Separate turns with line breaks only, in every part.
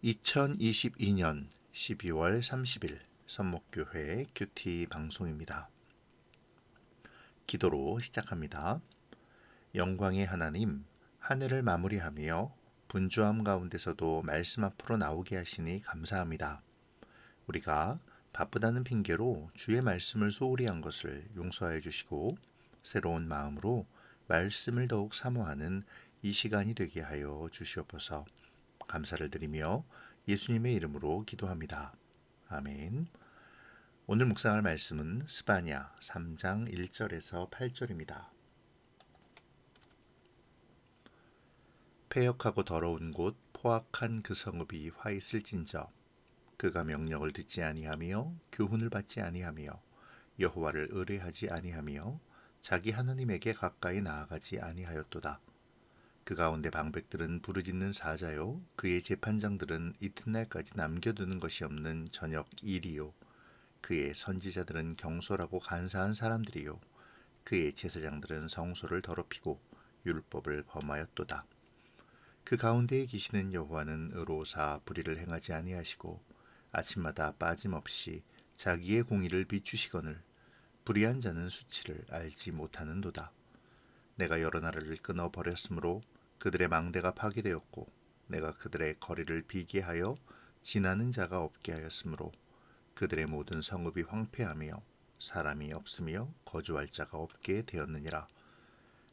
2022년 12월 30일 선목교회 큐티 방송입니다. 기도로 시작합니다. 영광의 하나님, 한 해를 마무리하며 분주함 가운데서도 말씀 앞으로 나오게 하시니 감사합니다. 우리가 바쁘다는 핑계로 주의 말씀을 소홀히 한 것을 용서하여 주시고 새로운 마음으로 말씀을 더욱 사모하는 이 시간이 되게 하여 주시옵소서. 감사를 드리며 예수님의 이름으로 기도합니다. 아멘. 오늘 묵상할 말씀은 스바냐 3장 1절에서 8절입니다. 패역하고 더러운 곳 포악한 그 성읍이 화 있을진저 그가 명령을 듣지 아니하며 교훈을 받지 아니하며 여호와를 의뢰하지 아니하며 자기 하나님에게 가까이 나아가지 아니하였도다. 그 가운데 방백들은 부르짖는 사자요 그의 재판장들은 이튿날까지 남겨두는 것이 없는 저녁 일이요 그의 선지자들은 경솔하고 간사한 사람들이요 그의 제사장들은 성소를 더럽히고 율법을 범하였도다. 그 가운데에 계시는 여호와는 의로사 불의를 행하지 아니하시고 아침마다 빠짐없이 자기의 공의를 비추시거늘 불의한 자는 수치를 알지 못하는도다. 내가 여러 나라를 끊어 버렸으므로 그들의 망대가 파괴되었고 내가 그들의 거리를 비게 하여 지나는 자가 없게 하였으므로 그들의 모든 성읍이 황폐하며 사람이 없으며 거주할 자가 없게 되었느니라.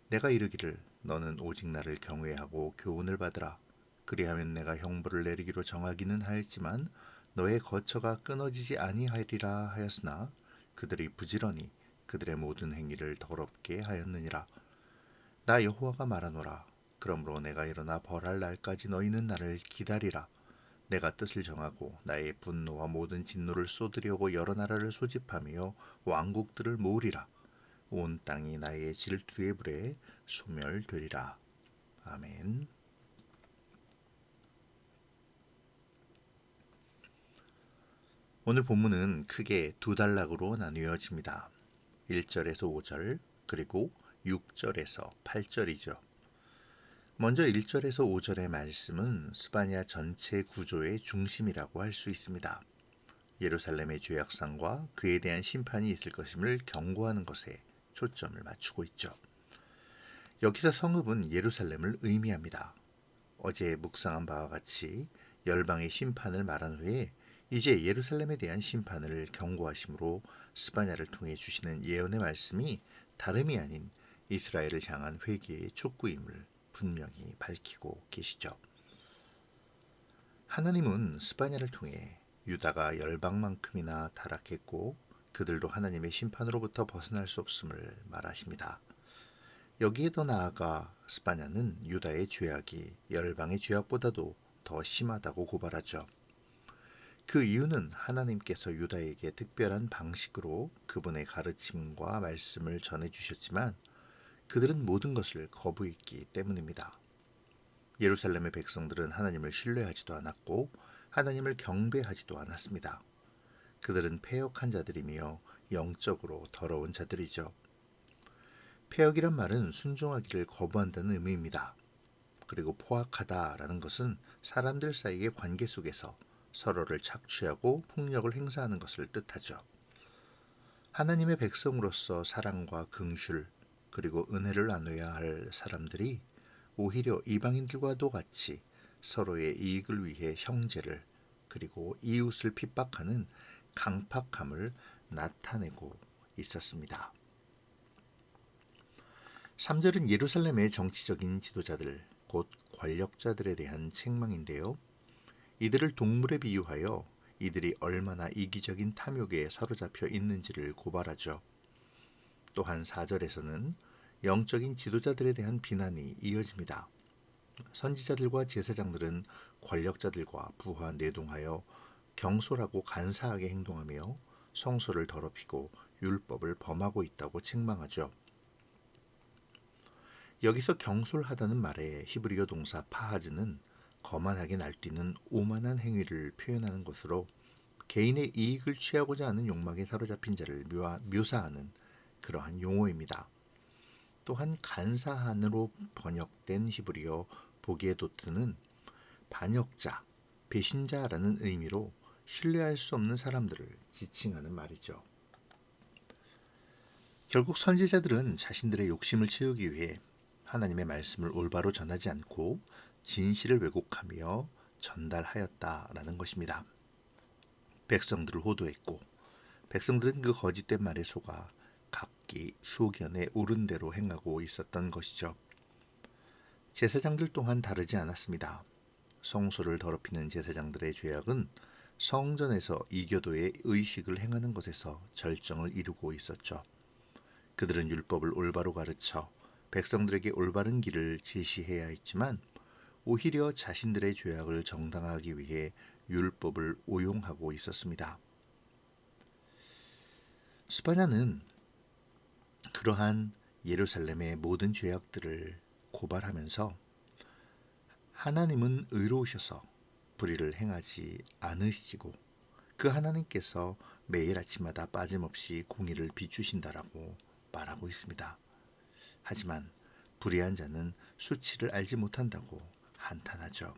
내가 이르기를 너는 오직 나를 경외하고 교훈을 받으라. 그리하면 내가 형벌을 내리기로 정하기는 하였지만 너의 거처가 끊어지지 아니하리라 하였으나 그들이 부지런히 그들의 모든 행위를 더럽게 하였느니라. 나 여호와가 말하노라. 그러므로 내가 일어나 벌할 날까지 너희는 나를 기다리라. 내가 뜻을 정하고 나의 분노와 모든 진노를 쏟으려고 여러 나라를 소집하며 왕국들을 모으리라. 온 땅이 나의 질투의 불에 소멸되리라. 아멘. 오늘 본문은 크게 두 단락으로 나뉘어집니다. 1절에서 5절 그리고 6절에서 8절이죠. 먼저 1절에서 5절의 말씀은 스바냐 전체 구조의 중심이라고 할 수 있습니다. 예루살렘의 죄악상과 그에 대한 심판이 있을 것임을 경고하는 것에 초점을 맞추고 있죠. 여기서 성읍은 예루살렘을 의미합니다. 어제 묵상한 바와 같이 열방의 심판을 말한 후에 이제 예루살렘에 대한 심판을 경고하심으로 스바냐를 통해 주시는 예언의 말씀이 다름이 아닌 이스라엘을 향한 회개의 촉구임을 분명히 밝히고 계시죠. 하나님은 스바냐를 통해 유다가 열방만큼이나 타락했고 그들도 하나님의 심판으로부터 벗어날 수 없음을 말하십니다. 여기에 더 나아가 스바냐는 유다의 죄악이 열방의 죄악보다도 더 심하다고 고발하죠. 그 이유는 하나님께서 유다에게 특별한 방식으로 그분의 가르침과 말씀을 전해주셨지만 그들은 모든 것을 거부했기 때문입니다. 예루살렘의 백성들은 하나님을 신뢰하지도 않았고 하나님을 경배하지도 않았습니다. 그들은 패역한 자들이며 영적으로 더러운 자들이죠. 패역이란 말은 순종하기를 거부한다는 의미입니다. 그리고 포악하다라는 것은 사람들 사이의 관계 속에서 서로를 착취하고 폭력을 행사하는 것을 뜻하죠. 하나님의 백성으로서 사랑과 긍휼 그리고 은혜를 나눠야 할 사람들이 오히려 이방인들과도 같이 서로의 이익을 위해 형제를 그리고 이웃을 핍박하는 강팍함을 나타내고 있었습니다. 3절은 예루살렘의 정치적인 지도자들, 곧 권력자들에 대한 책망인데요. 이들을 동물에 비유하여 이들이 얼마나 이기적인 탐욕에 사로잡혀 있는지를 고발하죠. 또한 4절에서는 영적인 지도자들에 대한 비난이 이어집니다. 선지자들과 제사장들은 권력자들과 부하 내동하여 경솔하고 간사하게 행동하며 성소를 더럽히고 율법을 범하고 있다고 책망하죠. 여기서 경솔하다는 말의 히브리어 동사 파하즈는 거만하게 날뛰는 오만한 행위를 표현하는 것으로 개인의 이익을 취하고자 하는 욕망에 사로잡힌 자를 묘사하는 그러한 용어입니다. 또한 간사한으로 번역된 히브리어 보게도트는 반역자, 배신자라는 의미로 신뢰할 수 없는 사람들을 지칭하는 말이죠. 결국 선지자들은 자신들의 욕심을 채우기 위해 하나님의 말씀을 올바로 전하지 않고 진실을 왜곡하며 전달하였다라는 것입니다. 백성들을 호도했고 백성들은 그 거짓된 말에 속아 각기 소견에 오른 대로 행하고 있었던 것이죠. 제사장들 또한 다르지 않았습니다. 성소를 더럽히는 제사장들의 죄악은 성전에서 이교도의 의식을 행하는 것에서 절정을 이루고 있었죠. 그들은 율법을 올바로 가르쳐 백성들에게 올바른 길을 제시해야 했지만 오히려 자신들의 죄악을 정당화하기 위해 율법을 오용하고 있었습니다. 스바냐는 그러한 예루살렘의 모든 죄악들을 고발하면서 하나님은 의로우셔서 불의를 행하지 않으시고 그 하나님께서 매일 아침마다 빠짐없이 공의를 비추신다라고 말하고 있습니다. 하지만 불의한 자는 수치를 알지 못한다고 한탄하죠.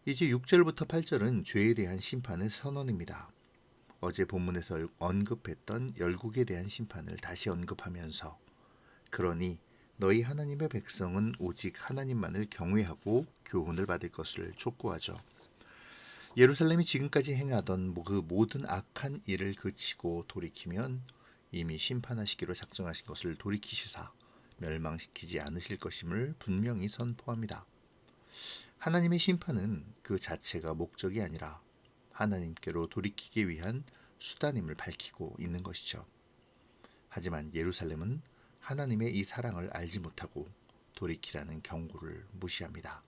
이제 6절부터 8절은 죄에 대한 심판의 선언입니다. 어제 본문에서 언급했던 열국에 대한 심판을 다시 언급하면서 그러니 너희 하나님의 백성은 오직 하나님만을 경외하고 교훈을 받을 것을 촉구하죠. 예루살렘이 지금까지 행하던 그 모든 악한 일을 그치고 돌이키면 이미 심판하시기로 작정하신 것을 돌이키시사 멸망시키지 않으실 것임을 분명히 선포합니다. 하나님의 심판은 그 자체가 목적이 아니라 하나님께로 돌이키기 위한 수단임을 밝히고 있는 것이죠. 하지만 예루살렘은 하나님의 이 사랑을 알지 못하고 돌이키라는 경고를 무시합니다.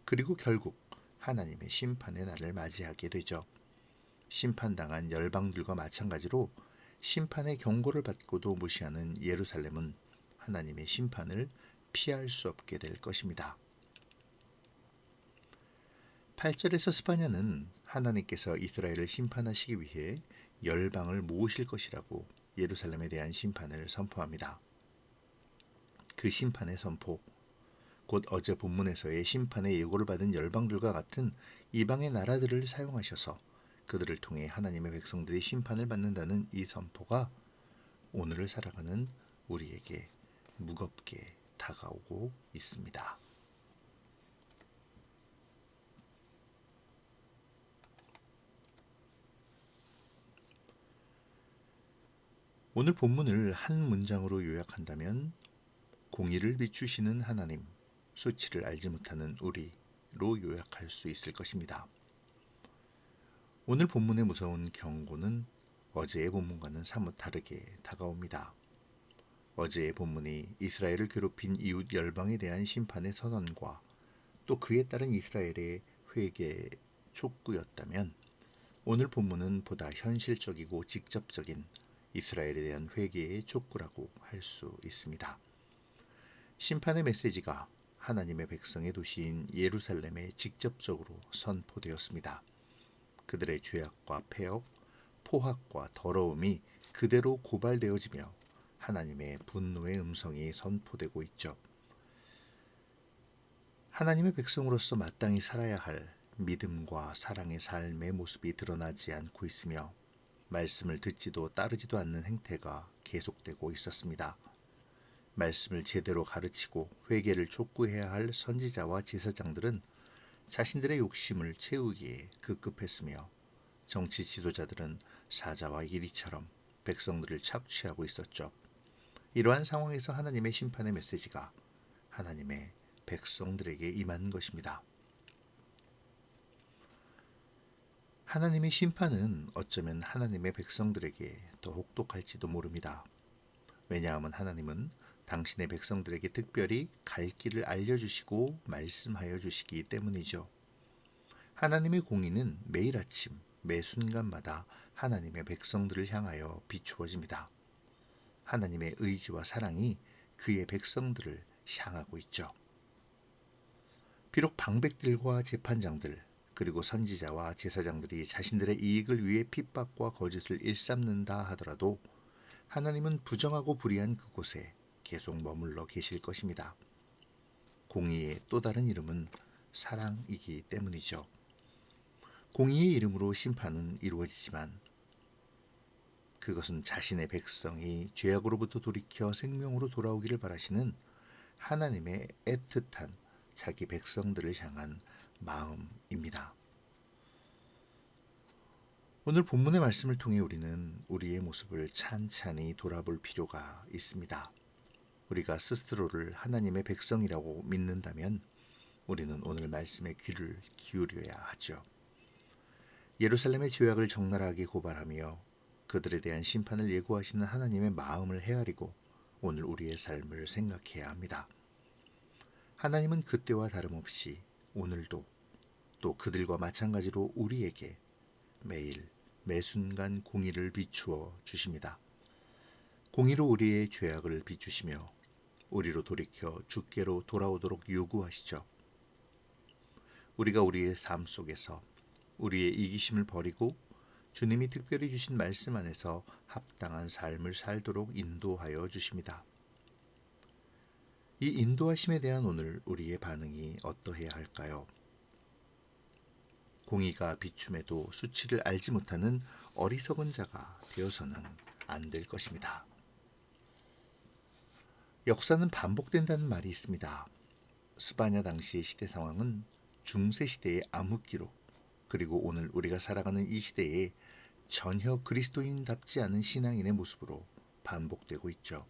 그리고 결국 하나님의 심판의 날을 맞이하게 되죠. 심판당한 열방들과 마찬가지로 심판의 경고를 받고도 무시하는 예루살렘은 하나님의 심판을 피할 수 없게 될 것입니다. 8절에서 스바냐는 하나님께서 이스라엘을 심판하시기 위해 열방을 모으실 것이라고 예루살렘에 대한 심판을 선포합니다. 그 심판의 선포, 곧 어제 본문에서의 심판의 예고를 받은 열방들과 같은 이방의 나라들을 사용하셔서 그들을 통해 하나님의 백성들이 심판을 받는다는 이 선포가 오늘을 살아가는 우리에게 무겁게 다가오고 있습니다. 오늘 본문을 한 문장으로 요약한다면 공의를 비추시는 하나님, 수치를 알지 못하는 우리로 요약할 수 있을 것입니다. 오늘 본문의 무서운 경고는 어제의 본문과는 사뭇 다르게 다가옵니다. 어제의 본문이 이스라엘을 괴롭힌 이웃 열방에 대한 심판의 선언과 또 그에 따른 이스라엘의 회개 촉구였다면 오늘 본문은 보다 현실적이고 직접적인 이스라엘에 대한 회개의 촉구라고 할 수 있습니다. 심판의 메시지가 하나님의 백성의 도시인 예루살렘에 직접적으로 선포되었습니다. 그들의 죄악과 폐역, 포학과 더러움이 그대로 고발되어지며 하나님의 분노의 음성이 선포되고 있죠. 하나님의 백성으로서 마땅히 살아야 할 믿음과 사랑의 삶의 모습이 드러나지 않고 있으며 말씀을 듣지도 따르지도 않는 행태가 계속되고 있었습니다. 말씀을 제대로 가르치고 회개를 촉구해야 할 선지자와 제사장들은 자신들의 욕심을 채우기에 급급했으며 정치 지도자들은 사자와 이리처럼 백성들을 착취하고 있었죠. 이러한 상황에서 하나님의 심판의 메시지가 하나님의 백성들에게 임한 것입니다. 하나님의 심판은 어쩌면 하나님의 백성들에게 더 혹독할지도 모릅니다. 왜냐하면 하나님은 당신의 백성들에게 특별히 갈 길을 알려주시고 말씀하여 주시기 때문이죠. 하나님의 공의는 매일 아침, 매 순간마다 하나님의 백성들을 향하여 비추어집니다. 하나님의 의지와 사랑이 그의 백성들을 향하고 있죠. 비록 방백들과 재판장들, 그리고 선지자와 제사장들이 자신들의 이익을 위해 핍박과 거짓을 일삼는다 하더라도 하나님은 부정하고 불의한 그곳에 계속 머물러 계실 것입니다. 공의의 또 다른 이름은 사랑이기 때문이죠. 공의의 이름으로 심판은 이루어지지만 그것은 자신의 백성이 죄악으로부터 돌이켜 생명으로 돌아오기를 바라시는 하나님의 애틋한 자기 백성들을 향한 마음입니다. 오늘 본문의 말씀을 통해 우리는 우리의 모습을 찬찬히 돌아볼 필요가 있습니다. 우리가 스스로를 하나님의 백성이라고 믿는다면 우리는 오늘 말씀에 귀를 기울여야 하죠. 예루살렘의 죄악을 적나라하게 고발하며 그들에 대한 심판을 예고하시는 하나님의 마음을 헤아리고 오늘 우리의 삶을 생각해야 합니다. 하나님은 그때와 다름없이 오늘도 또 그들과 마찬가지로 우리에게 매일 매순간 공의를 비추어 주십니다. 공의로 우리의 죄악을 비추시며 우리로 돌이켜 주께로 돌아오도록 요구하시죠. 우리가 우리의 삶 속에서 우리의 이기심을 버리고 주님이 특별히 주신 말씀 안에서 합당한 삶을 살도록 인도하여 주십니다. 이 인도하심에 대한 오늘 우리의 반응이 어떠해야 할까요? 공의가 비춤에도 수치를 알지 못하는 어리석은 자가 되어서는 안 될 것입니다. 역사는 반복된다는 말이 있습니다. 스바냐 당시의 시대 상황은 중세 시대의 암흑기로 그리고 오늘 우리가 살아가는 이 시대에 전혀 그리스도인답지 않은 신앙인의 모습으로 반복되고 있죠.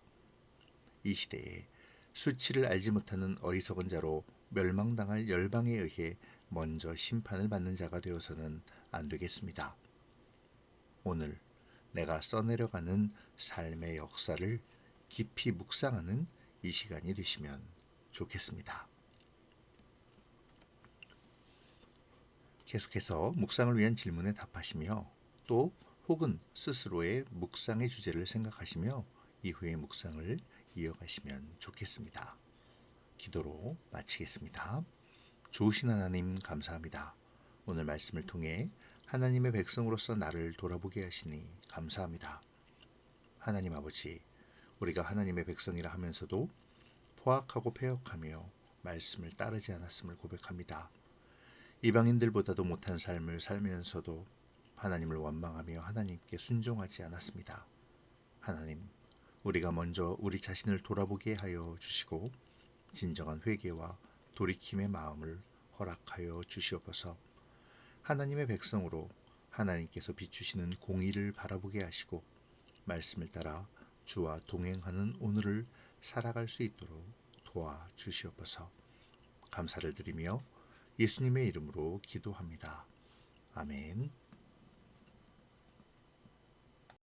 이 시대에 수치를 알지 못하는 어리석은 자로 멸망당할 열방에 의해 먼저 심판을 받는 자가 되어서는 안 되겠습니다. 오늘 내가 써내려가는 삶의 역사를 깊이 묵상하는 이 시간이 되시면 좋겠습니다. 계속해서 묵상을 위한 질문에 답하시며 또 혹은 스스로의 묵상의 주제를 생각하시며 이후의 묵상을 이어가시면 좋겠습니다. 기도로 마치겠습니다. 좋으신 하나님 감사합니다. 오늘 말씀을 통해 하나님의 백성으로서 나를 돌아보게 하시니 감사합니다. 하나님 아버지, 우리가 하나님의 백성이라 하면서도 포악하고 패역하며 말씀을 따르지 않았음을 고백합니다. 이방인들보다도 못한 삶을 살면서도 하나님을 원망하며 하나님께 순종하지 않았습니다. 하나님, 우리가 먼저 우리 자신을 돌아보게 하여 주시고 진정한 회개와 돌이킴의 마음을 허락하여 주시옵소서. 하나님의 백성으로 하나님께서 비추시는 공의를 바라보게 하시고 말씀을 따라 주와 동행하는 오늘을 살아갈 수 있도록 도와주시옵소서. 감사를 드리며 예수님의 이름으로 기도합니다. 아멘.